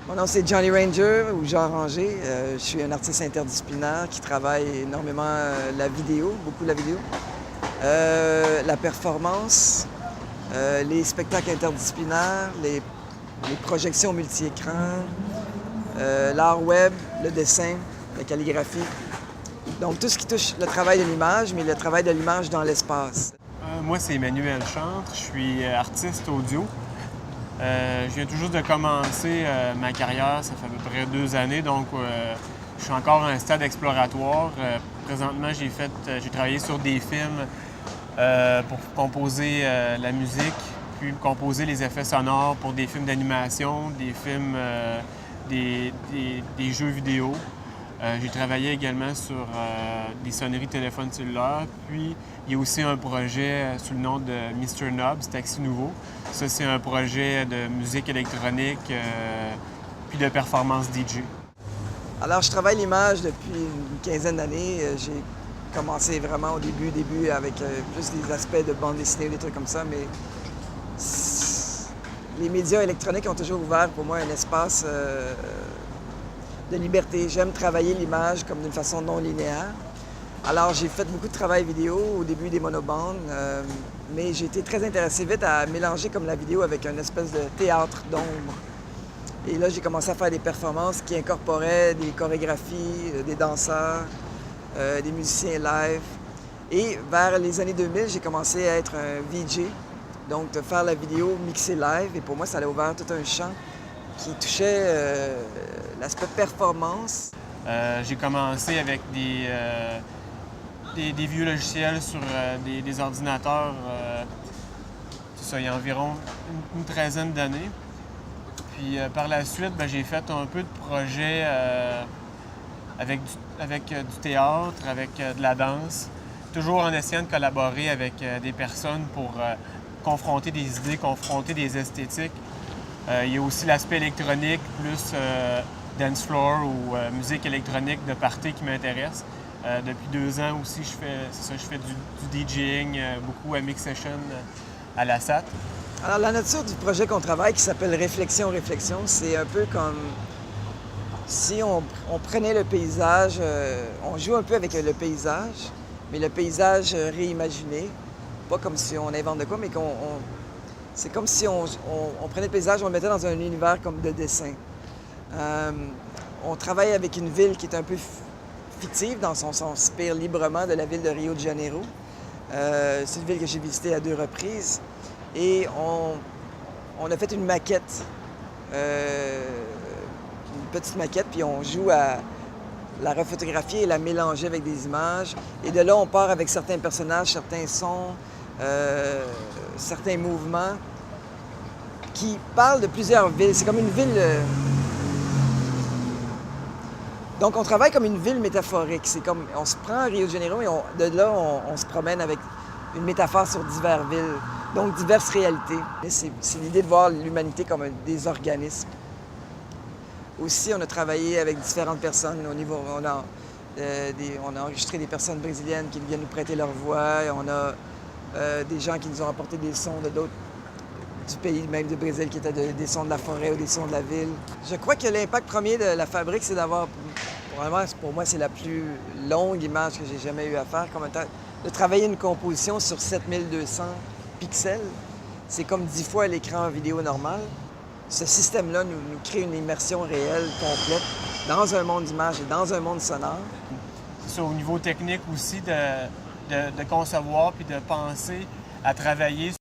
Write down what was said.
Mon nom, c'est Johnny Ranger ou Jean Ranger. Je suis un artiste interdisciplinaire qui travaille énormément la vidéo, beaucoup la vidéo, la performance, les spectacles interdisciplinaires, les projections multi-écrans, l'art web, le dessin, la calligraphie. Donc, tout ce qui touche le travail de l'image, mais le travail de l'image dans l'espace. Moi, c'est Emmanuel Chantre. Je suis artiste audio. Je viens tout juste de commencer ma carrière, ça fait à peu près 2 années, donc je suis encore à un stade exploratoire. Présentement, j'ai travaillé sur des films pour composer la musique, puis composer les effets sonores pour des films d'animation, des films, des jeux vidéo. J'ai travaillé également sur des sonneries de téléphone cellulaire. Puis, il y a aussi un projet sous le nom de Mr. Nobs, Taxi Nouveau. Ça, c'est un projet de musique électronique puis de performance DJ. Alors, je travaille l'image depuis une quinzaine d'années. J'ai commencé vraiment au début avec plus des aspects de bande dessinée ou des trucs comme ça, mais les médias électroniques ont toujours ouvert pour moi un espace de liberté. J'aime travailler l'image comme d'une façon non linéaire. Alors, j'ai fait beaucoup de travail vidéo au début des monobandes, mais j'ai été très intéressé vite à mélanger comme la vidéo avec une espèce de théâtre d'ombre. Et là, j'ai commencé à faire des performances qui incorporaient des chorégraphies, des danseurs, des musiciens live. Et vers les années 2000, j'ai commencé à être un VJ, donc de faire la vidéo mixée live. Et pour moi, ça a ouvert tout un champ qui touchait l'aspect performance. J'ai commencé avec des vieux logiciels sur des ordinateurs, c'est ça, il y a environ une 13aine d'années. Puis par la suite, j'ai fait un peu de projets avec du théâtre, avec de la danse, toujours en essayant de collaborer avec des personnes pour confronter des idées, confronter des esthétiques. Il y a aussi l'aspect électronique, plus dance floor ou musique électronique de party qui m'intéresse. Depuis 2 ans aussi, je fais du DJing, beaucoup à Mix Session à la SAT. Alors, la nature du projet qu'on travaille, qui s'appelle Réflexion, c'est un peu comme si on prenait le paysage, on joue un peu avec le paysage, mais le paysage réimaginé, pas comme si on invente de quoi, mais c'est comme si on prenait le paysage, on le mettait dans un univers comme de dessin. On travaille avec une ville qui est un peu fictive, dans son sens, on s'inspire librement de la ville de Rio de Janeiro. C'est une ville que j'ai visitée à 2 reprises. Et on a fait une maquette, une petite maquette, puis on joue à la refotographier et la mélanger avec des images. Et de là, on part avec certains personnages, certains sons, certains mouvements qui parlent de plusieurs villes. C'est comme une ville... Donc, on travaille comme une ville métaphorique. C'est comme, on se prend à Rio de Janeiro et de là, on se promène avec une métaphore sur diverses villes. Donc, diverses réalités. C'est l'idée de voir l'humanité comme des organismes. Aussi, on a travaillé avec différentes personnes. On a enregistré des personnes brésiliennes qui viennent nous prêter leur voix. On a des gens qui nous ont apporté des sons du pays, même du Brésil, qui étaient des sons de la forêt ou des sons de la ville. Je crois que l'impact premier de la fabrique, c'est d'avoir... Pour moi, c'est la plus longue image que j'ai jamais eu à faire. De travailler une composition sur 7200 pixels, c'est comme 10 fois l'écran vidéo normal. Ce système-là nous crée une immersion réelle, complète, dans un monde d'images et dans un monde sonore. C'est au niveau technique aussi de concevoir puis de penser à travailler